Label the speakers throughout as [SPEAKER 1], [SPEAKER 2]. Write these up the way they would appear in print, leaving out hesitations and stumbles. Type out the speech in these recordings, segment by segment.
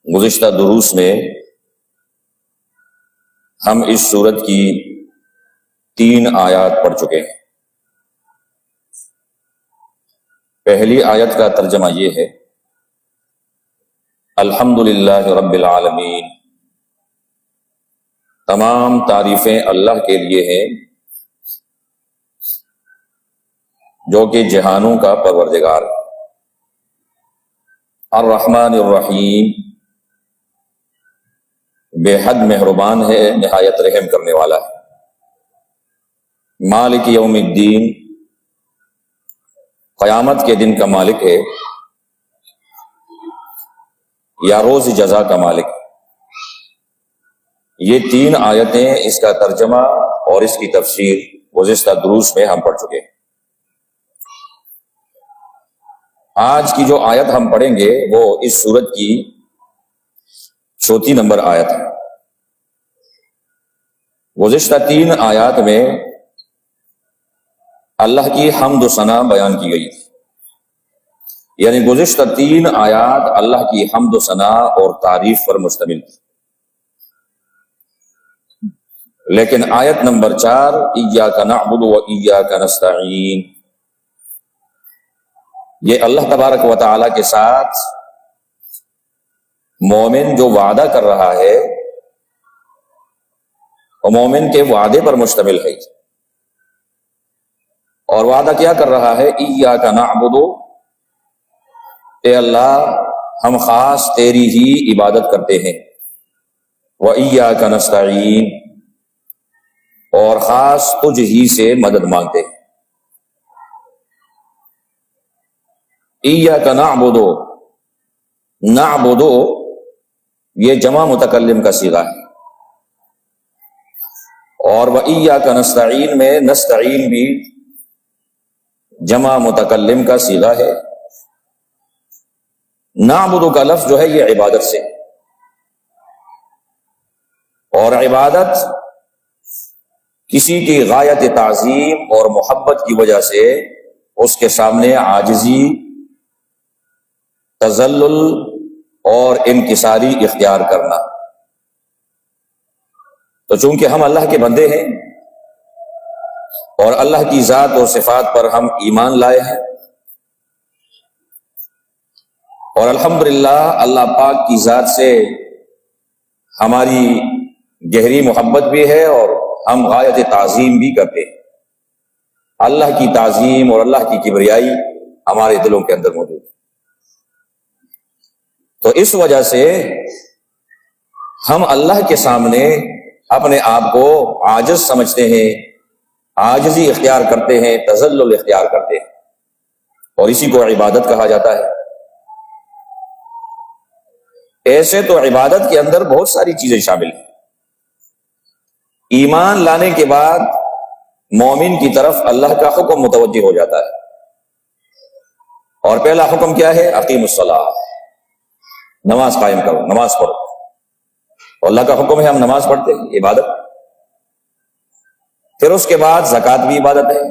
[SPEAKER 1] گزشتہ دروس میں ہم اس سورت کی 3 آیات پڑھ چکے ہیں۔ پہلی آیت کا ترجمہ یہ ہے: الحمدللہ رب العالمین، تمام تعریفیں اللہ کے لیے ہیں جو کہ جہانوں کا پروردگار ہے۔ الرحمن الرحیم، بے حد مہربان ہے، نہایت رحم کرنے والا ہے۔ مالک یوم الدین، قیامت کے دن کا مالک ہے یا روز جزا کا مالک ہے۔ یہ 3 آیتیں، اس کا ترجمہ اور اس کی تفسیر گزشتہ دروس میں ہم پڑھ چکے ہیں۔ آج کی جو آیت ہم پڑھیں گے وہ اس سورت کی 34 نمبر آیت ہے۔ گزشتہ 3 آیات میں اللہ کی حمد و ثنا بیان کی گئی تھی، یعنی گزشتہ 3 آیات اللہ کی حمد و ثنا اور تعریف پر مشتمل تھی۔ لیکن آیت نمبر 4 ایاک نعبد و ایاک نستعین، یہ اللہ تبارک و تعالی کے ساتھ مومن جو وعدہ کر رہا ہے وہ مومن کے وعدے پر مشتمل ہے۔ اور وعدہ کیا کر رہا ہے؟ ایاک نعبد، اے اللہ ہم خاص تیری ہی عبادت کرتے ہیں، و ایاک نستعین، اور خاص تجھ ہی سے مدد مانگتے ہیں۔ ایاک نعبد، نعبد یہ جمع متکلم کا صیغہ ہے، اور و ایاک نستعین میں نستعین بھی جمع متکلم کا صیغہ ہے۔ نعبد کا لفظ جو ہے یہ عبادت سے، اور عبادت کسی کی غایت تعظیم اور محبت کی وجہ سے اس کے سامنے عاجزی، تذلل اور انکساری اختیار کرنا۔ تو چونکہ ہم اللہ کے بندے ہیں اور اللہ کی ذات اور صفات پر ہم ایمان لائے ہیں، اور الحمدللہ اللہ پاک کی ذات سے ہماری گہری محبت بھی ہے اور ہم غایت تعظیم بھی کرتے ہیں۔ اللہ کی تعظیم اور اللہ کی کبریائی ہمارے دلوں کے اندر موجود ہے۔ تو اس وجہ سے ہم اللہ کے سامنے اپنے آپ کو عاجز سمجھتے ہیں، عاجزی اختیار کرتے ہیں، تذلل اختیار کرتے ہیں، اور اسی کو عبادت کہا جاتا ہے۔ ایسے تو عبادت کے اندر بہت ساری چیزیں شامل ہیں۔ ایمان لانے کے بعد مومن کی طرف اللہ کا حکم متوجہ ہو جاتا ہے، اور پہلا حکم کیا ہے؟ اقیم الصلاۃ، نماز قائم کرو، نماز پڑھو۔ اور اللہ کا حکم ہے، ہم نماز پڑھتے ہیں، عبادت۔ پھر اس کے بعد زکوٰۃ بھی عبادت ہے۔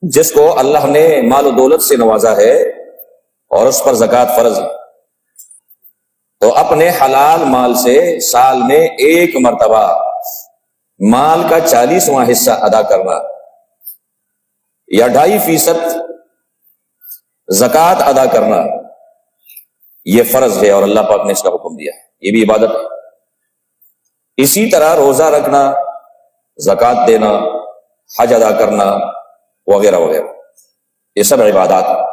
[SPEAKER 1] جس کو اللہ نے مال و دولت سے نوازا ہے اور اس پر زکوٰۃ فرض ہے، تو اپنے حلال مال سے سال میں 1 مرتبہ مال کا 40واں حصہ ادا کرنا یا 2.5% زکوٰۃ ادا کرنا، یہ فرض ہے اور اللہ پاک نے اس کا حکم دیا ہے، یہ بھی عبادت ہے۔ اسی طرح روزہ رکھنا، زکوٰۃ دینا، حج ادا کرنا وغیرہ وغیرہ، یہ سب عبادات ہیں۔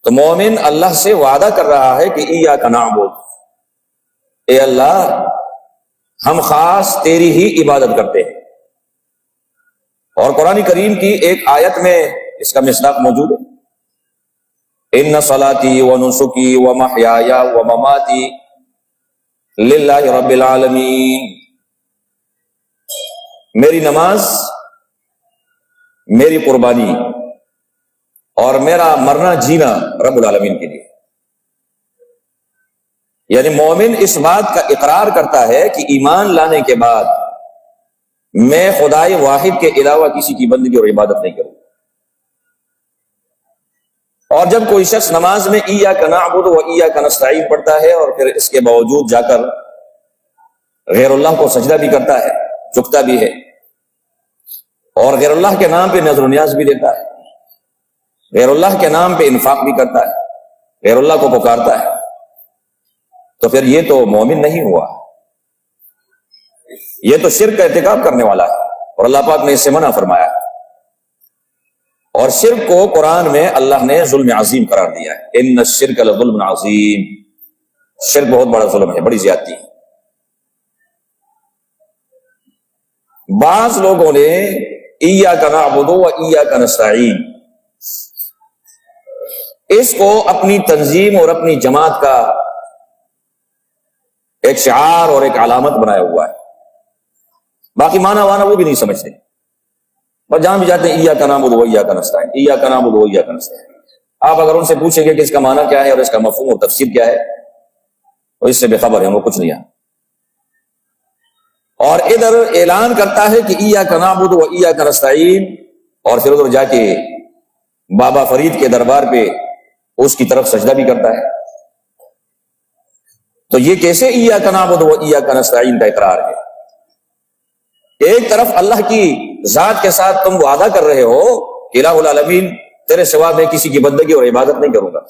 [SPEAKER 1] تو مومن اللہ سے وعدہ کر رہا ہے کہ ایاک نعبد، اے اللہ ہم خاص تیری ہی عبادت کرتے ہیں۔ اور قرآن کریم کی ایک آیت میں اس کا مصداق موجود ہے: ان صلاتی و نسکی و محیای و مماتی للہ رب العالمین، میری نماز، میری قربانی اور میرا مرنا جینا رب العالمین کے لیے۔ یعنی مومن اس بات کا اقرار کرتا ہے کہ ایمان لانے کے بعد میں خدائے واحد کے علاوہ کسی کی بندگی اور عبادت نہیں کروں، اور جب کوئی شخص نماز میں ایاک نعبد و ایاک نستعین پڑھتا ہے اور پھر اس کے باوجود جا کر غیر اللہ کو سجدہ بھی کرتا ہے، جھکتا بھی ہے، اور غیر اللہ کے نام پہ نذر و نیاز بھی دیتا ہے، غیر اللہ کے نام پہ انفاق بھی کرتا ہے، غیر اللہ کو پکارتا ہے، تو پھر یہ تو مومن نہیں ہوا، یہ تو شرک کا ارتکاب کرنے والا ہے، اور اللہ پاک نے اس سے منع فرمایا ہے۔ اور شرک کو قرآن میں اللہ نے ظلم عظیم قرار دیا ہے، ان الشرک لظلم عظیم، شرک بہت بڑا ظلم ہے، بڑی زیادتی ہے۔ بعض لوگوں نے ایاک نعبد و ایاک نستعین اس کو اپنی تنظیم اور اپنی جماعت کا ایک شعار اور ایک علامت بنایا ہوا ہے، باقی معنی وانا وہ بھی نہیں سمجھتے، اور جہاں بھی جاتے ہیں ایاک نعبد و ایاک نستعین، ایاک نعبد و ایاک نستعین۔ آپ اگر ان سے پوچھیں گے کہ اس کا معنی کیا ہے اور اس کا مفہوم اور تفسیر کیا ہے، تو اس سے بے خبر ہے، وہ کچھ نہیں ہے۔ اور ادھر اعلان کرتا ہے کہ ایاک نعبد و ایاک نستعین، اور پھر ادھر جا کے بابا فرید کے دربار پہ اس کی طرف سجدہ بھی کرتا ہے۔ تو یہ کیسے ایاک نعبد و ایاک نستعین کا اقرار ہے؟ ایک طرف اللہ کی ذات کے ساتھ تم وعدہ کر رہے ہو کہ الہ العالمین تیرے سوا میں کسی کی بندگی اور عبادت نہیں کروں گا،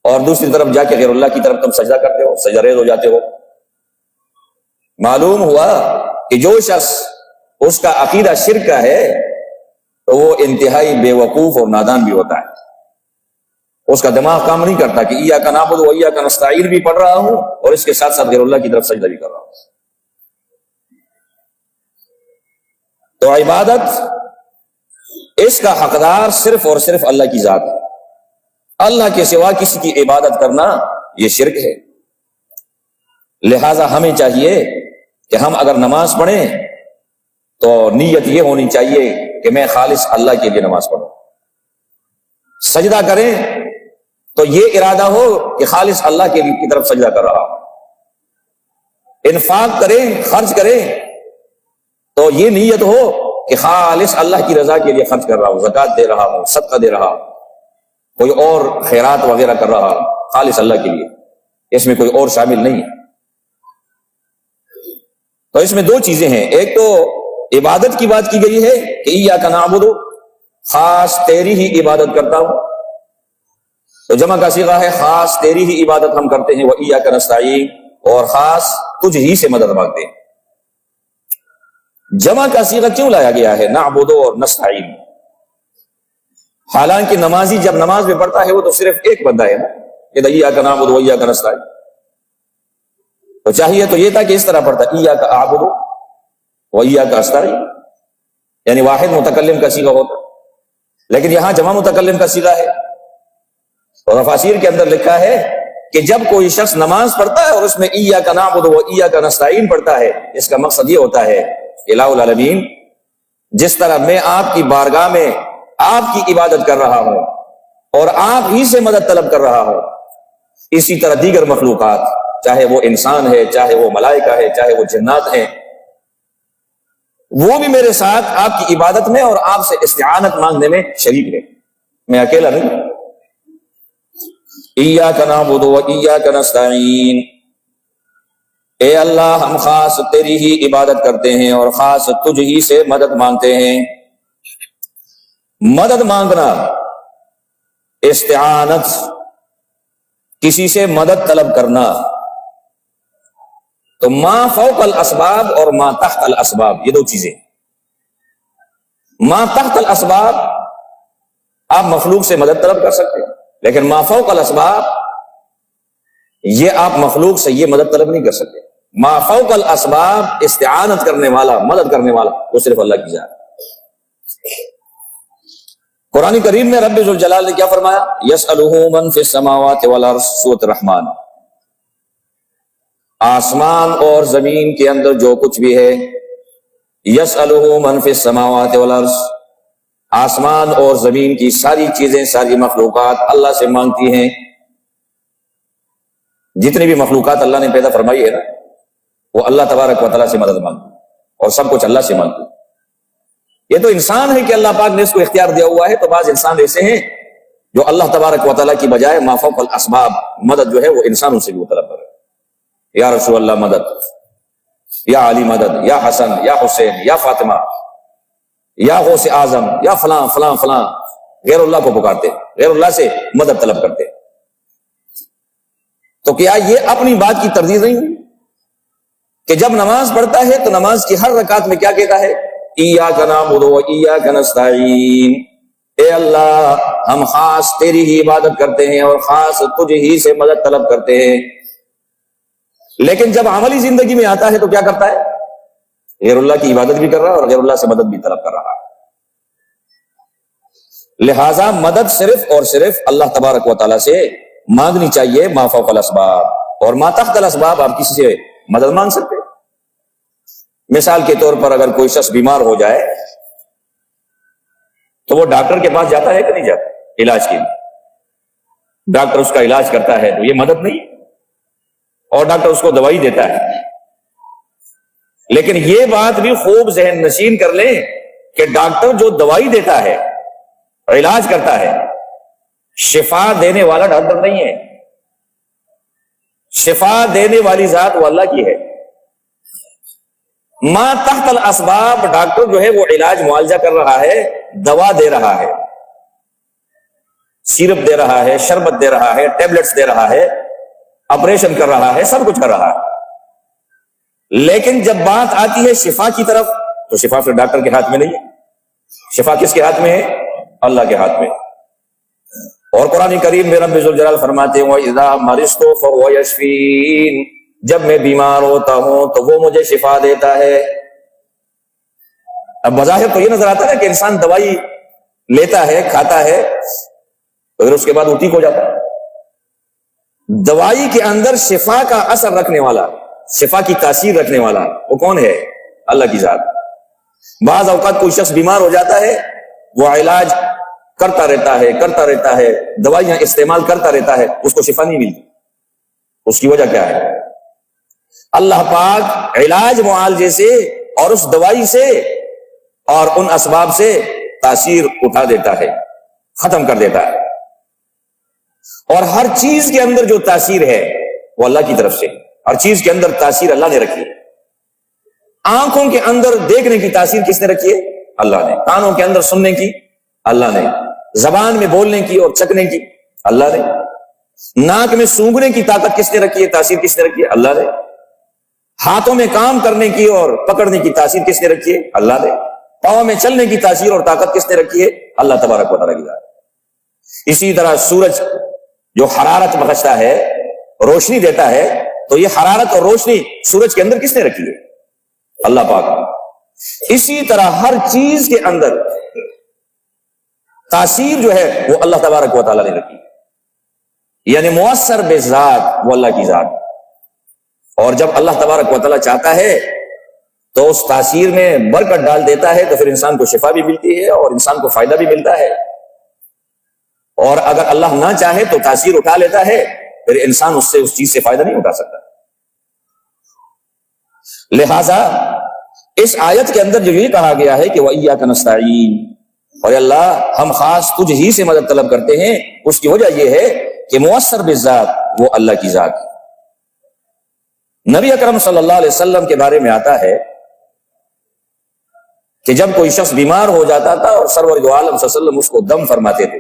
[SPEAKER 1] اور دوسری طرف جا کے غیر اللہ کی طرف تم سجدہ کرتے ہو، سجدہ ریز ہو جاتے ہو۔ معلوم ہوا کہ جو شخص اس کا عقیدہ شرک کا ہے تو وہ انتہائی بے وقوف اور نادان بھی ہوتا ہے، اس کا دماغ کام نہیں کرتا کہ ایاک نعبد و ایاک نستعین بھی پڑھ رہا ہوں اور اس کے ساتھ ساتھ غیر اللہ کی طرف سجدہ بھی کر رہا ہوں۔ تو عبادت اس کا حقدار صرف اور صرف اللہ کی ذات ہے، اللہ کے سوا کسی کی عبادت کرنا یہ شرک ہے۔ لہذا ہمیں چاہیے کہ ہم اگر نماز پڑھیں تو نیت یہ ہونی چاہیے کہ میں خالص اللہ کے لیے نماز پڑھوں، سجدہ کریں تو یہ ارادہ ہو کہ خالص اللہ کے لیے کی طرف سجدہ کر رہا ہوں، انفاق کریں، خرچ کریں تو یہ نیت ہو کہ خالص اللہ کی رضا کے لیے خرچ کر رہا ہوں، زکوٰۃ دے رہا ہوں، صدقہ دے رہا ہوں، کوئی اور خیرات وغیرہ کر رہا ہوں، خالص اللہ کے لیے، اس میں کوئی اور شامل نہیں ہے۔ تو اس میں دو چیزیں ہیں، ایک تو عبادت کی بات کی گئی ہے کہ ایاک نعبد، خاص تیری ہی عبادت کرتا ہوں، تو جمع کا صیغہ ہے خاص تیری ہی عبادت ہم کرتے ہیں، وَإِيَّاكَ نَسْتَعِينُ، اور خاص تجھ ہی سے مدد مانگتے ہیں۔ جمع کا صیغہ کیوں لایا گیا ہے نعبد اور نستعین؟ حالانکہ نمازی جب نماز میں پڑھتا ہے وہ تو صرف ایک بندہ ہے نا، کہ ایاک نعبد و ایاک نستعین، تو چاہیے تو یہ تھا کہ اس طرح پڑھتا ایاک اعبد و ایاک استعین، یعنی واحد متکلم کا صیغہ ہوتا، لیکن یہاں جمع متکلم کا صیغہ ہے۔ اور تفاسیر کے اندر لکھا ہے کہ جب کوئی شخص نماز پڑھتا ہے اور اس میں ایاک نعبد و ایاک نستعین پڑھتا ہے، اس کا مقصد یہ ہوتا ہے الہ العالمین جس طرح میں آپ کی بارگاہ میں آپ کی عبادت کر رہا ہوں اور آپ ہی سے مدد طلب کر رہا ہوں، اسی طرح دیگر مخلوقات، چاہے وہ انسان ہے، چاہے وہ ملائکہ ہے، چاہے وہ جنات ہیں، وہ بھی میرے ساتھ آپ کی عبادت میں اور آپ سے استعانت مانگنے میں شریک ہے، میں اکیلا نہیں۔ ایاک نعبد و ایاک نستعین، اے اللہ ہم خاص تیری ہی عبادت کرتے ہیں اور خاص تجھ ہی سے مدد مانگتے ہیں۔ مدد مانگنا، استعانت، کسی سے مدد طلب کرنا، تو ما فوق الاسباب اور ما تحت الاسباب، یہ دو چیزیں۔ ما تحت الاسباب آپ مخلوق سے مدد طلب کر سکتے ہیں، لیکن ما فوق الاسباب یہ آپ مخلوق سے یہ مدد طلب نہیں کر سکتے۔ ما فوق الاسباب استعانت کرنے والا، مدد کرنے والا وہ صرف اللہ کی ذات۔ قرآن کریم میں رب ذوالجلال نے کیا فرمایا؟ یسألہ من فی السماوات والارض، سورۃ الرحمن، آسمان اور زمین کے اندر جو کچھ بھی ہے، یسألہ من فی السماوات والارض، آسمان اور زمین کی ساری چیزیں، ساری مخلوقات اللہ سے مانگتی ہیں۔ جتنی بھی مخلوقات اللہ نے پیدا فرمائی ہے نا، وہ اللہ تبارک و تعالیٰ سے مدد مانگتی اور سب کچھ اللہ سے مانگتی۔ یہ تو انسان ہے کہ اللہ پاک نے اس کو اختیار دیا ہوا ہے، تو بعض انسان ایسے ہیں جو اللہ تبارک و تعالیٰ کی بجائے ما فوق الاسباب مدد جو ہے وہ انسانوں سے بھی وہ طلب کرے. یا رسول اللہ مدد، یا علی مدد، یا حسن، یا حسین، یا فاطمہ، یا غوث اعظم، یا فلاں فلاں فلاں، غیر اللہ کو پکارتے، غیر اللہ سے مدد طلب کرتے. تو کیا یہ اپنی بات کی تردید نہیں ہوئی کہ جب نماز پڑھتا ہے تو نماز کی ہر رکعت میں کیا کہتا ہے؟ ایاک نعبد و ایاک نستعین، اے اللہ ہم خاص تیری ہی عبادت کرتے ہیں اور خاص تجھ ہی سے مدد طلب کرتے ہیں. لیکن جب عملی زندگی میں آتا ہے تو کیا کرتا ہے؟ غیر اللہ کی عبادت بھی کر رہا ہے اور غیر اللہ سے مدد بھی طلب کر رہا ہے. لہذا مدد صرف اور صرف اللہ تبارک و تعالیٰ سے مانگنی چاہیے، ما فوق الاسباب. اور ما تحت الاسباب آپ کسی سے مدد مانگ سکتے. مثال کے طور پر اگر کوئی شخص بیمار ہو جائے تو وہ ڈاکٹر کے پاس جاتا ہے کہ نہیں جاتا علاج کے لیے؟ ڈاکٹر اس کا علاج کرتا ہے تو یہ مدد نہیں، اور ڈاکٹر اس کو دوائی دیتا ہے. لیکن یہ بات بھی خوب ذہن نشین کر لیں کہ ڈاکٹر جو دوائی دیتا ہے، علاج کرتا ہے، شفا دینے والا ڈاکٹر نہیں ہے. شفا دینے والی ذات وہ اللہ کی ہے. ما تحت الاسباب ڈاکٹر جو ہے وہ علاج معالجہ کر رہا ہے، دوا دے رہا ہے، سیرپ دے رہا ہے، شربت دے رہا ہے، ٹیبلٹس دے رہا ہے، آپریشن کر رہا ہے، سب کچھ کر رہا ہے. لیکن جب بات آتی ہے شفا کی طرف تو شفا پھر ڈاکٹر کے ہاتھ میں نہیں ہے. شفا کس کے ہاتھ میں ہے؟ اللہ کے ہاتھ میں. اور قرآن کریم میں رب ذوالجلال فرماتے ہیں وَإِذَا مَرِضْتُ فَهُوَ يَشْفِينِ، جب میں بیمار ہوتا ہوں تو وہ مجھے شفا دیتا ہے. اب بظاہر تو یہ نظر آتا ہے کہ انسان دوائی لیتا ہے، کھاتا ہے، پھر اس کے بعد وہ ٹھیک ہو جاتا ہے. دوائی کے اندر شفا کا اثر رکھنے والا، شفا کی تاثیر رکھنے والا وہ کون ہے؟ اللہ کی ذات. بعض اوقات کوئی شخص بیمار ہو جاتا ہے، وہ علاج کرتا رہتا ہے، دوائیاں استعمال کرتا رہتا ہے، اس کو شفا نہیں ملتی. اس کی وجہ کیا ہے؟ اللہ پاک علاج معالجے سے اور اس دوائی سے اور ان اسباب سے تاثیر اٹھا دیتا ہے، ختم کر دیتا ہے. اور ہر چیز کے اندر جو تاثیر ہے وہ اللہ کی طرف سے. ہر چیز کے اندر تاثیر اللہ نے رکھی ہے. آنکھوں کے اندر دیکھنے کی تاثیر کس نے رکھی ہے؟ اللہ نے. کانوں کے اندر سننے کی اللہ نے. زبان میں بولنے کی اور چکنے کی اللہ نے. ناک میں سونگھنے کی طاقت کس نے رکھی ہے؟ تاثیر کس نے رکھی ہے؟ اللہ نے. ہاتھوں میں کام کرنے کی اور پکڑنے کی تاثیر کس نے رکھی ہے؟ اللہ نے. پاؤں میں چلنے کی تاثیر اور طاقت کس نے رکھی ہے؟ اللہ تبارک و تعالیٰ کی ذات. اسی طرح سورج جو حرارت بخشتا ہے، روشنی دیتا ہے، تو یہ حرارت اور روشنی سورج کے اندر کس نے رکھی ہے؟ اللہ پاک. اسی طرح ہر چیز کے اندر تاثیر جو ہے وہ اللہ تبارک و تعالیٰ نے رکھی، یعنی مؤثر بذات وہ اللہ کی ذات. اور جب اللہ تبارک و تعالیٰ چاہتا ہے تو اس تاثیر میں برکت ڈال دیتا ہے، تو پھر انسان کو شفا بھی ملتی ہے اور انسان کو فائدہ بھی ملتا ہے. اور اگر اللہ نہ چاہے تو تاثیر اٹھا لیتا ہے، پھر انسان اس چیز سے فائدہ نہیں اٹھا سکتا. لہذا اس آیت کے اندر جو یہ کہا گیا ہے کہ وَإِيَّاكَ نَسْتَعِينُ، اور اللہ ہم خاص تجھ ہی سے مدد طلب کرتے ہیں، اس کی وجہ یہ ہے کہ مؤثر بالذات وہ اللہ کی ذات ہے. نبی اکرم صلی اللہ علیہ وسلم کے بارے میں آتا ہے کہ جب کوئی شخص بیمار ہو جاتا تھا اور سرور دو عالم صلی اللہ علیہ وسلم اس کو دم فرماتے تھے،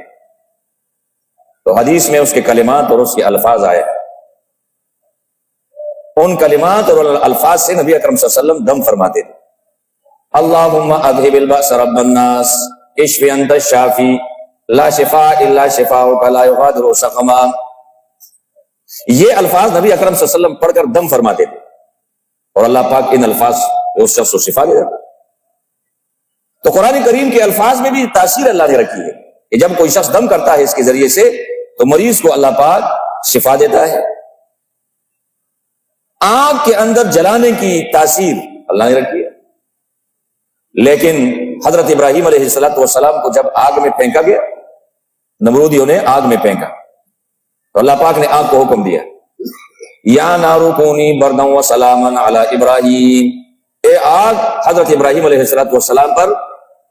[SPEAKER 1] تو حدیث میں اس کے کلمات اور اس کے الفاظ آئے. ان کلمات اور الفاظ سے نبی اکرم صلی اللہ علیہ وسلم دم فرماتے تھے. اللہم اذہب البأس رب الناس اشف انت الشافی لا شفاء الا شفاؤک لا یغادر سقما. یہ الفاظ نبی اکرم صلی اللہ علیہ وسلم پڑھ کر دم فرماتے تھے، اور اللہ پاک ان الفاظ اس شخص کو شفا دے دیتا. تو قرآن کریم کے الفاظ میں بھی تاثیر اللہ نے رکھی ہے کہ جب کوئی شخص دم کرتا ہے اس کے ذریعے سے تو مریض کو اللہ پاک شفا دیتا ہے. آگ کے اندر جلانے کی تاثیر اللہ نے رکھی ہے، لیکن حضرت ابراہیم علیہ السلام کو جب آگ میں پھینکا گیا، نمرودیوں نے آگ میں پھینکا، تو اللہ پاک نے آگ کو حکم دیا یا نارو کونی بردن و سلاما علی ابراہیم، اے آگ حضرت ابراہیم علیہ السلام پر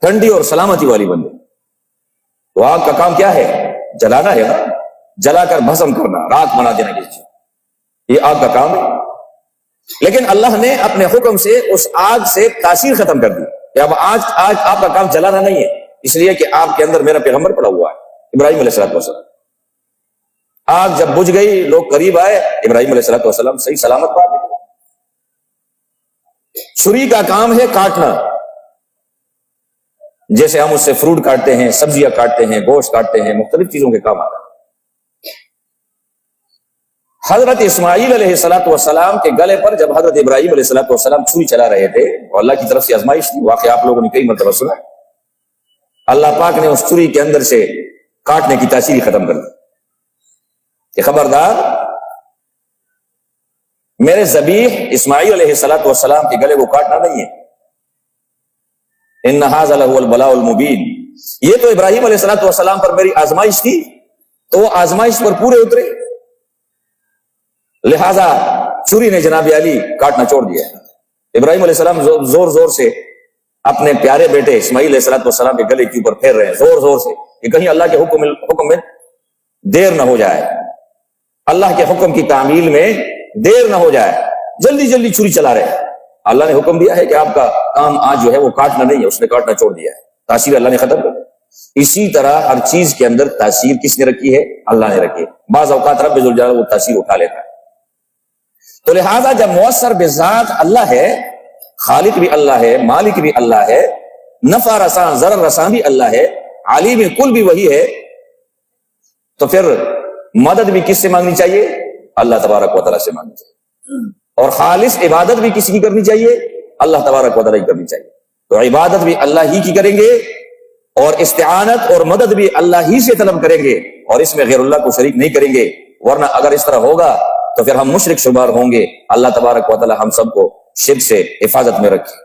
[SPEAKER 1] ٹھنڈی اور سلامتی والی بن گئی. تو آگ کا کام کیا ہے؟ جلانا ہے نا، جلا کر بھسم کرنا، راکھ بنا دینا کسی چیز، یہ آگ کا کام ہے۔ لیکن اللہ نے اپنے حکم سے اس آگ سے تاثیر ختم کر دی کہ اب آج آپ کا کام جلانا نہیں ہے، اس لیے کہ آپ کے اندر میرا پیغمبر پڑا ہوا ہے ابراہیم علیہ السلام۔ آگ جب بجھ گئی، لوگ قریب آئے، ابراہیم علیہ السلام صحیح سلامت پا گئے۔ چھری کا کام ہے کاٹنا، جیسے ہم اس سے فروٹ کاٹتے ہیں، سبزیاں کاٹتے ہیں، گوشت کاٹتے ہیں، مختلف چیزوں کے کام آتا ہے۔ حضرت اسماعیل علیہ السلام کے گلے پر جب حضرت ابراہیم علیہ السلام چھری چلا رہے تھے، اور اللہ کی طرف سے آزمائش تھی، واقعہ آپ لوگوں نے کئی مرتبہ سنا، اللہ پاک نے اس چھری کے اندر سے کاٹنے کی تاثیر ختم کر دی کہ خبردار میرے ذبیح اسماعیل علیہ السلام کے گلے کو کاٹنا نہیں ہے، ان ھذا لہو البلاء المبین۔ یہ تو ابراہیم علیہ السلام پر میری آزمائش تھی، تو وہ آزمائش پر پورے اترے، لہذا چھری نے جناب علی کاٹنا چھوڑ دیا۔ ابراہیم علیہ السلام زور زور سے اپنے پیارے بیٹے اسماعیل علیہ السلام کے گلے کے اوپر پھیر رہے ہیں، زور زور سے، کہ کہیں اللہ کے حکم میں دیر نہ ہو جائے، اللہ کے حکم کی تعمیل میں دیر نہ ہو جائے، جلدی جلدی چھری چلا رہے ہیں۔ اللہ نے حکم دیا ہے کہ آپ کا کام آج جو ہے وہ کاٹنا نہیں ہے، اس نے کاٹنا چھوڑ دیا ہے، تاثیر اللہ نے ختم کر دی۔ اسی طرح ہر چیز کے اندر تاثیر کس نے رکھی ہے؟ اللہ نے رکھی ہے۔ بعض اوقات رب ذوالجلال وہ تاثیر اٹھا لیتا ہے۔ تو لہذا جب مؤثر بذات اللہ ہے، خالق بھی اللہ ہے، مالک بھی اللہ ہے، نفع رساں ضرر رساں بھی اللہ ہے، عالم کل بھی وہی ہے، تو پھر مدد بھی کس سے مانگنی چاہیے؟ اللہ تبارک و تعالیٰ سے مانگنی چاہیے، اور خالص عبادت بھی کسی کی کرنی چاہیے؟ اللہ تبارک و تعالیٰ کی کرنی چاہیے۔ تو عبادت بھی اللہ ہی کی کریں گے، اور استعانت اور مدد بھی اللہ ہی سے طلب کریں گے، اور اس میں غیر اللہ کو شریک نہیں کریں گے، ورنہ اگر اس طرح ہوگا تو پھر ہم مشرک شمار ہوں گے۔ اللہ تبارک و تعالیٰ ہم سب کو شرک سے حفاظت میں رکھے۔